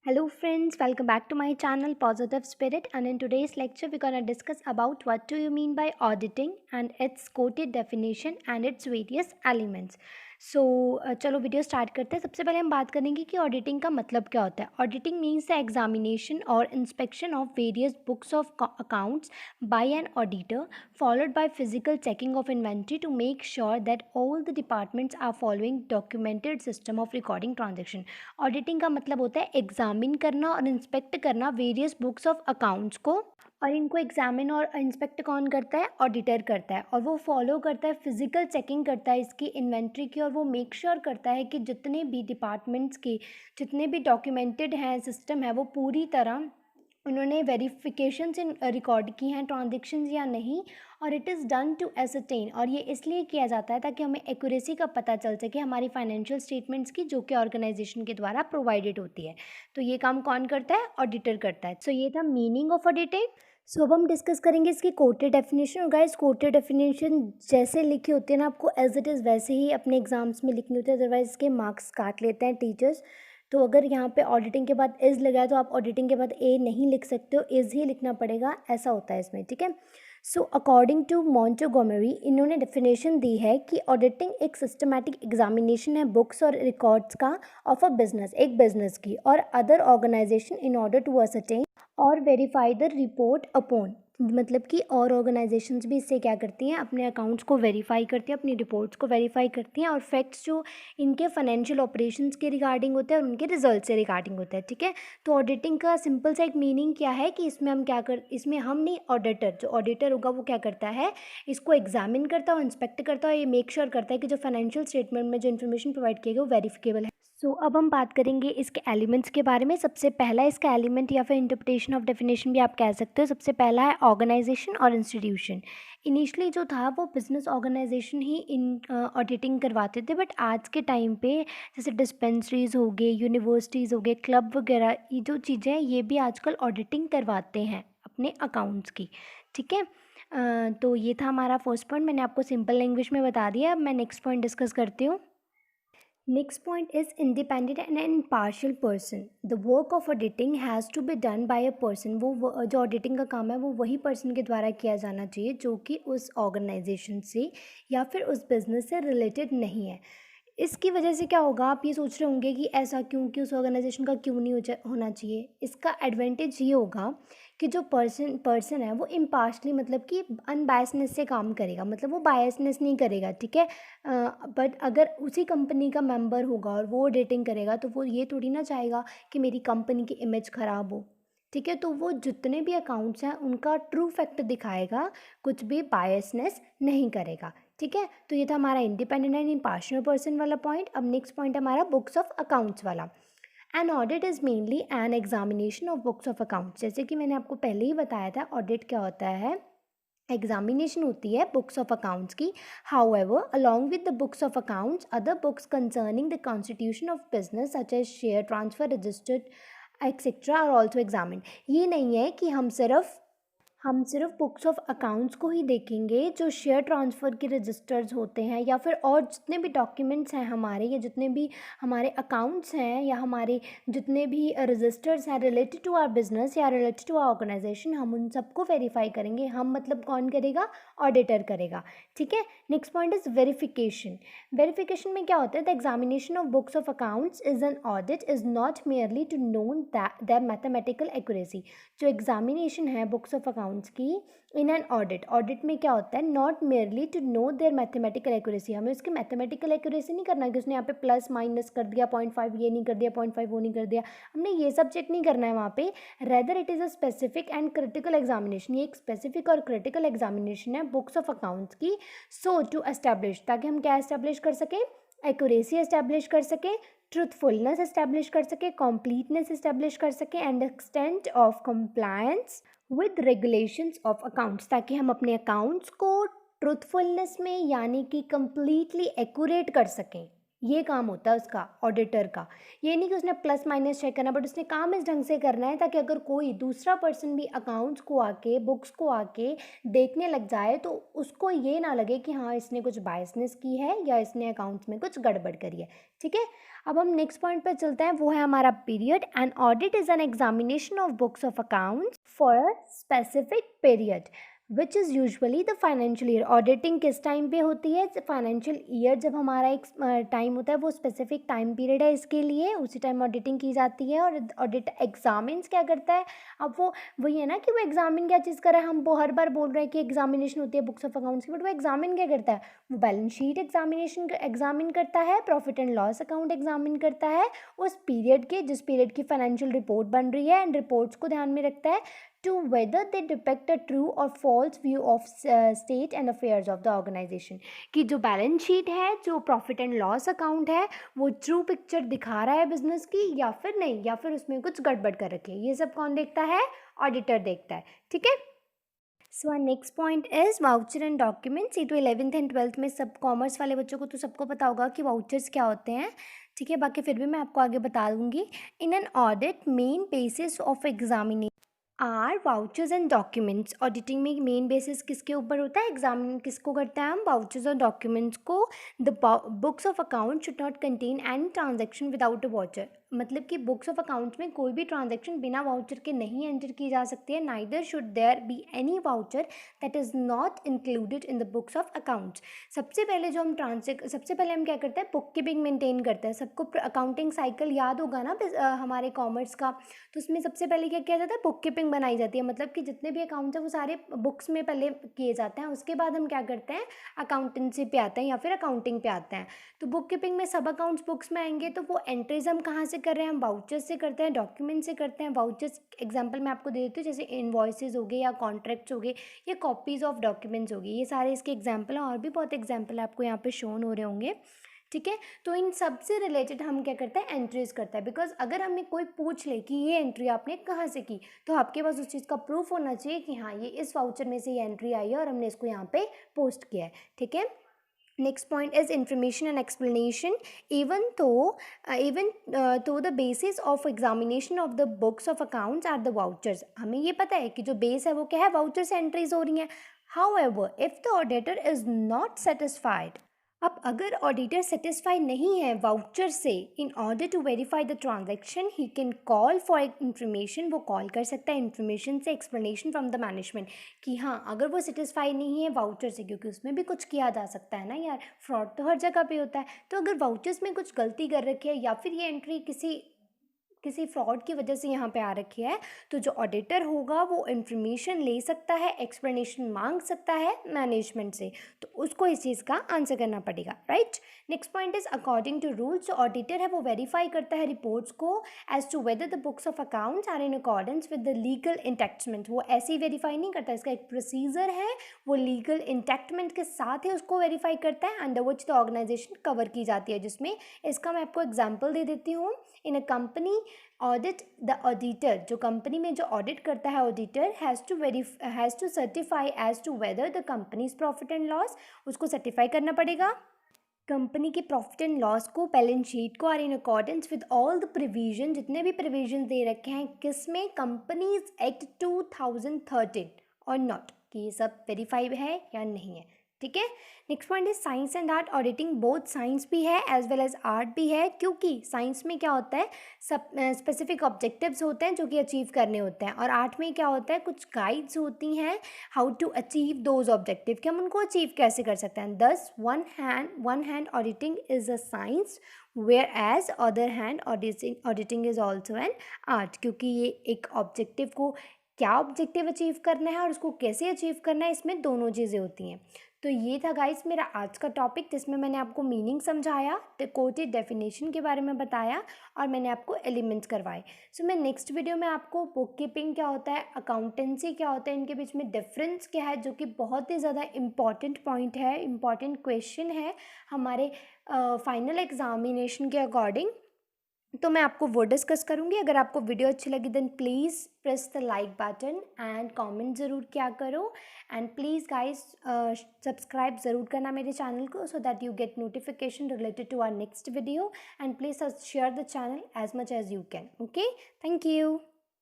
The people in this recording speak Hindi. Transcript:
Hello friends, welcome back to my channel Positive Spirit, and in today's lecture we're going to discuss about what do you mean by auditing and its quoted definition and its various elements. सो चलो वीडियो स्टार्ट करते हैं। सबसे पहले हम बात करेंगे कि ऑडिटिंग का मतलब क्या होता है। ऑडिटिंग मीन्स द एग्जामिनेशन और inspection of various books of accounts by an auditor followed by physical checking of inventory to make sure that all the departments are following documented system of recording transaction. Auditing का मतलब होता है एग्जामिन करना और इंस्पेक्ट करना वेरियस बुक्स ऑफ अकाउंट्स को, और इनको एग्जामिन और इंस्पेक्ट कौन करता है? ऑडिटर करता है, और वो फॉलो करता है, फिजिकल चेकिंग करता है इसकी इन्वेंट्री की, और वो मेक श्योर करता है कि जितने भी डिपार्टमेंट्स के जितने भी डॉक्यूमेंटेड हैं सिस्टम है वो पूरी तरह उन्होंने वेरिफिकेशंस इन रिकॉर्ड की हैं ट्रांजेक्शन्स या नहीं, और it is done to ascertain, और ये इसलिए किया जाता है ताकि हमें एक्यूरेसी का पता चल सके हमारी फाइनेंशियल स्टेटमेंट्स की, जो कि ऑर्गेनाइजेशन के द्वारा प्रोवाइडेड होती है। तो ये काम कौन करता है? ऑडिटर करता है। सो ये था मीनिंग ऑफ ऑडिटिंग। सो अब हम डिस्कस करेंगे इसकी कोटेड डेफिनेशन। और गाइस, कोटेड डेफिनेशन जैसे लिखी होती है ना, आपको एज इट इज़ वैसे ही अपने एग्जाम्स में लिखनी होती है, अदरवाइज इसके मार्क्स काट लेते हैं टीचर्स। तो अगर यहाँ पे ऑडिटिंग के बाद इज़ लगा है तो आप ऑडिटिंग के बाद ए नहीं लिख सकते हो, इज़ ही लिखना पड़ेगा, ऐसा होता है इसमें, ठीक है। सो अकॉर्डिंग टू मोंटेगोमरी, इन्होंने डेफिनेशन दी है कि ऑडिटिंग एक सिस्टमैटिक एग्जामिनेशन है बुक्स और रिकॉर्ड्स का ऑफ अ बिजनेस, एक बिजनेस की और other organisation in order to ascertain और वेरीफाई द रिपोर्ट अपॉन। मतलब कि और ऑर्गेनाइजेशंस भी इससे क्या करती हैं? अपने अकाउंट्स को वेरीफाई करती हैं, अपनी रिपोर्ट्स को वेरीफाई करती हैं, और फैक्ट्स जो इनके फाइनेंशियल ऑपरेशंस के रिगार्डिंग होते हैं और उनके रिजल्ट से रिगार्डिंग होता है, ठीक है। तो ऑडिटिंग का सिंपल सा एक मीनिंग क्या है कि इसमें हम क्या कर इसमें हम नहीं, ऑडिटर, जो ऑडिटर होगा वो क्या करता है? इसको एग्जामिन करता है और इंस्पेक्ट करता है, ये मेक श्योर करता है कि जो फाइनेंशियल स्टेटमेंट में जो इन्फॉर्मेशन प्रोवाइड किया गया वो वेरीफिकेबल है। सो अब हम बात करेंगे इसके एलिमेंट्स के बारे में। सबसे पहला इसका एलिमेंट या फिर इंटरप्रिटेशन ऑफ डेफिनेशन भी आप कह सकते हो, सबसे पहला है ऑर्गेनाइजेशन और इंस्टीट्यूशन। इनिशियली जो था वो बिजनेस ऑर्गेनाइजेशन ही इन ऑडिटिंग करवाते थे, बट आज के टाइम पे जैसे डिस्पेंसरीज हो गए, यूनिवर्सिटीज़ हो गए, क्लब वगैरह, ये जो चीज़ें हैं ये भी आजकल ऑडिटिंग करवाते हैं अपने अकाउंट्स की, ठीक है। तो ये था हमारा फर्स्ट पॉइंट, मैंने आपको सिंपल लैंग्वेज में बता दिया। अब मैं नेक्स्ट पॉइंट डिस्कस करती हूँ। Next point is independent and impartial person. The work of auditing has to be done by a person. वो जो ऑडिटिंग का काम है वो वही पर्सन के द्वारा किया जाना चाहिए जो कि उस ऑर्गेनाइजेशन से या फिर उस बिज़नेस से रिलेटेड नहीं है। इसकी वजह से क्या होगा, आप ये सोच रहे होंगे कि ऐसा क्यों, कि उस ऑर्गेनाइजेशन का क्यों नहीं होना चाहिए। इसका एडवांटेज ये होगा कि जो पर्सन है वो इम्पार्शली, मतलब कि अनबायसनेस से काम करेगा, मतलब वो बायसनेस नहीं करेगा, ठीक है। बट अगर उसी कंपनी का मेंबर होगा और वो ऑडिटिंग करेगा तो वो ये थोड़ी ना चाहेगा कि मेरी कंपनी की इमेज ख़राब हो, ठीक है। तो वो जितने भी अकाउंट्स हैं उनका ट्रू फैक्ट दिखाएगा, कुछ भी बायसनेस नहीं करेगा, ठीक है। तो ये था हमारा इंडिपेंडेंट एंड इम्पार्शियल पर्सन वाला पॉइंट। अब नेक्स्ट पॉइंट हमारा बुक्स ऑफ अकाउंट्स वाला। N audit is mainly an examination of books of accounts. जैसे कि मैंने आपको पहले ही बताया था, ऑडिट क्या होता है? एग्जामिनेशन होती है बुक्स ऑफ अकाउंट्स की। However along with the books of accounts other books concerning the constitution of business such as share transfer registered etcetera are also examine. ये नहीं है कि हम सिर्फ बुक्स ऑफ अकाउंट्स को ही देखेंगे, जो शेयर ट्रांसफ़र के रजिस्टर्स होते हैं या फिर और जितने भी डॉक्यूमेंट्स हैं हमारे, या जितने भी हमारे अकाउंट्स हैं या हमारे जितने भी रजिस्टर्स हैं रिलेटेड टू आवर बिजनेस या रिलेटेड टू आवर ऑर्गेनाइजेशन, हम उन सबको वेरीफाई करेंगे। हम मतलब कौन करेगा? ऑडिटर करेगा, ठीक है। Next point is verification. Verification में क्या होता है? The examination of books of accounts is an audit is not merely to known the mathematical accuracy. जो एग्जामिनेशन है बुक्स ऑफ अकाउंट्स की इन एन ऑडिट में क्या होता है? Not merely to know their mathematical accuracy. हमें उसकी मैथमेटिकल एक्यूरेसी नहीं करना कि उसने यहाँ पे प्लस माइनस कर दिया, 0.5 ये नहीं कर दिया, 0.5 वो नहीं कर दिया, हमने ये सब चेक नहीं करना है वहाँ पे। Rather it is a specific and critical examination. ये एक स्पेसिफिक और क्रिटिकल एग्जामिनेशन है बुक्स ऑफ अकाउंट्स की। सो टू एस्टैब्लिश, ताकि हम क्या एस्टैब्लिश कर सकें? एक्यूरेसी एस्टैब्लिश कर सकें, ट्रूथफुलनेस एस्टैब्लिश कर सके, कॉम्प्लीटनेस एस्टैब्लिश कर सके, and extent of compliance with regulations of accounts, ताकि हम अपने अकाउंट्स को ट्रूथफुलनेस में यानी कि कंप्लीटली एक्यूरेट कर सकें, ये काम होता है उसका, ऑडिटर का। ये नहीं कि उसने प्लस माइनस चेक करना, बट उसने काम इस ढंग से करना है ताकि अगर कोई दूसरा पर्सन भी अकाउंट्स को आके, बुक्स को आके देखने लग जाए तो उसको ये ना लगे कि हाँ इसने कुछ बायसनेस की है या इसने अकाउंट्स में कुछ गड़बड़ करी है। ठीक है, अब हम नेक्स्ट पॉइंट पे चलते हैं, वो है हमारा period. An audit is an examination of books of accounts for a specific period which is usually the financial year. Auditing किस टाइम पे होती है? फाइनेंशियल ईयर जब हमारा एक टाइम होता है, वो स्पेसिफिक टाइम पीरियड है इसके लिए, उसी टाइम ऑडिटिंग की जाती है। और ऑडिट एग्जामिन्स क्या करता है? अब वो वही है ना कि वो एग्जामिन क्या चीज़ कर रहा है, हम वो हर बार बोल रहे हैं कि एग्जामिनेशन होती है बुक्स ऑफ अकाउंट्स की, बट वो एग्जामिन क्या करता है? वो बैलेंस शीट एग्जामिन करता है, profit and loss account examine करता है उस पीरियड के, जिस पीरियड की फाइनेंशियल रिपोर्ट बन रही है, एंड रिपोर्ट्स को ध्यान में रखता है to whether they depict a true or false view of state and affairs of the organization। कि जो बैलेंस शीट है, जो प्रॉफिट एंड लॉस अकाउंट है, वो ट्रू पिक्चर दिखा रहा है बिजनेस की या फिर नहीं, या फिर उसमें कुछ गड़बड़ कर रखी है। ये सब कौन देखता है? ऑडिटर देखता है। ठीक है, so our next point is voucher and documents. ये तो 11th एंड 12th में सब कॉमर्स वाले बच्चों को तो सबको पता होगा कि वाउचर्स क्या होते हैं। ठीक है, बाकी फिर भी मैं आपको आगे बता दूंगी। In an audit main basis of examination are vouchers and documents. Auditing में मेन बेसिस किसके ऊपर होता है? एग्जामिन किसको करते हैं हम? वाउचर्स और डॉक्यूमेंट्स को। The books of account should not contain any transaction without a voucher. मतलब कि बुक्स ऑफ अकाउंट्स में कोई भी ट्रांजेक्शन बिना वाउचर के नहीं एंटर की जा सकती है। Neither should there be any voucher that is not included in the books of accounts. सबसे पहले हम क्या करते हैं? बुक कीपिंग मेंटेन करते हैं। सबको अकाउंटिंग साइकिल याद होगा ना हमारे कॉमर्स का, तो उसमें सबसे पहले क्या किया जाता है? बुक कीपिंग बनाई जाती है। मतलब कि जितने भी अकाउंट्स हैं वो सारे बुक्स में पहले किए जाते हैं, उसके बाद हम क्या करते हैं? अकाउंटेंसी पे आते हैं या फिर अकाउंटिंग पे आते हैं। तो बुक कीपिंग में सब अकाउंट्स बुक्स में आएंगे, तो वो एंट्रीज हम कहाँ से कर रहे हैं? हम वाउचर्स से करते हैं, डॉक्यूमेंट से करते हैं। वाउचर्स एग्जांपल मैं आपको दे देती हूँ, जैसे इनवॉइसेस हो गए या कॉन्ट्रैक्ट्स हो गए या कॉपीज़ ऑफ डॉक्यूमेंट्स हो गए, ये सारे इसके एग्जाम्पल हैं। और भी बहुत एग्जाम्पल आपको यहाँ पे शोन हो रहे होंगे। ठीक है, तो इन सब से रिलेटेड हम क्या करते हैं? एंट्रीज करते हैं। बिकॉज अगर हमें कोई पूछ ले कि ये एंट्री आपने कहाँ से की, तो आपके पास उस चीज़ का प्रूफ होना चाहिए कि हाँ ये इस वाउचर में से ये एंट्री आई है और हमने इसको यहाँ पे पोस्ट किया है। ठीक है, next point is information and explanation। even though the basis of examination of the books of accounts are the vouchers। हमें ये पता है कि जो बेस है वो क्या है? वाउचर से एंट्रीज हो रही हैं। however if the auditor is not satisfied, अब अगर ऑडिटर सेटिस्फाई नहीं है वाउचर से, in order to verify the transaction he can call for information. वो कॉल कर सकता है इन्फॉर्मेशन से, एक्सप्लेनेशन फ्रॉम द मैनेजमेंट, कि हाँ अगर वो सेटिस्फाई नहीं है वाउचर से, क्योंकि उसमें भी कुछ किया जा सकता है ना यार, फ्रॉड तो हर जगह पे होता है। तो अगर वाउचर्स में कुछ गलती कर रखी है या फिर ये एंट्री किसी फ्रॉड की वजह से यहाँ पे आ रखी है, तो जो ऑडिटर होगा वो इन्फॉर्मेशन ले सकता है, एक्सप्लेनेशन मांग सकता है मैनेजमेंट से, तो उसको इस चीज़ का आंसर करना पड़ेगा। Right, next point is according to rules. जो ऑडिटर है वो वेरीफाई करता है रिपोर्ट्स को as to whether the books of accounts are in accordance with the legal enactment. वो ऐसे ही वेरीफाई नहीं करता, इसका एक प्रोसीजर है, वो लीगल इंटेक्टमेंट के साथ ही उसको वेरीफाई करता है, under which the organisation cover की जाती है। जिसमें इसका मैं आपको एग्जाम्पल दे देती हूँ। In a company audit, the auditor, जो कंपनी में जो ऑडिट करता है auditor, has to certify as to whether the company's profit and loss. उसको सर्टिफाई करना पड़ेगा कंपनी के प्रॉफिट एंड लॉस को, बैलेंस शीट को, are in accordance with all the provision, जितने भी प्रोविजन दे रखे हैं किसमें? कंपनीज एक्ट 2013 और नॉट, कि ये सब वेरीफाइड है या नहीं है। ठीक है, next point is science and art auditing. Both science भी है एज वेल एज आर्ट भी है, क्योंकि साइंस में क्या होता है? सब स्पेसिफिक ऑब्जेक्टिव्स होते हैं जो कि अचीव करने होते हैं, और आर्ट में क्या होता है? कुछ गाइड्स होती हैं how to achieve those objective, कि हम उनको अचीव कैसे कर सकते हैं। This one hand auditing is a science whereas other hand auditing is also an art, क्योंकि ये एक ऑब्जेक्टिव को, क्या ऑब्जेक्टिव अचीव करना है और उसको कैसे अचीव करना है, इसमें दोनों चीज़ें होती हैं। तो ये था गाइस मेरा आज का टॉपिक, जिसमें मैंने आपको मीनिंग समझाया, कोटेड डेफिनेशन के बारे में बताया, और मैंने आपको एलिमेंट्स करवाए। सो मैं नेक्स्ट वीडियो में आपको बुक कीपिंग क्या होता है, अकाउंटेंसी क्या होता है, इनके बीच में डिफरेंस क्या है, जो कि बहुत ही ज़्यादा इम्पॉर्टेंट पॉइंट है, इम्पॉर्टेंट क्वेश्चन है हमारे फाइनल एग्जामिनेशन के अकॉर्डिंग। तो मैं आपको वो डिस्कस करूँगी। अगर आपको वीडियो अच्छी लगी then please press the like button and comment ज़रूर किया करो। एंड प्लीज़ गाइस सब्सक्राइब ज़रूर करना मेरे चैनल को, so that you get notification related to our next video. And please share the channel as much as you can. Okay, thank you.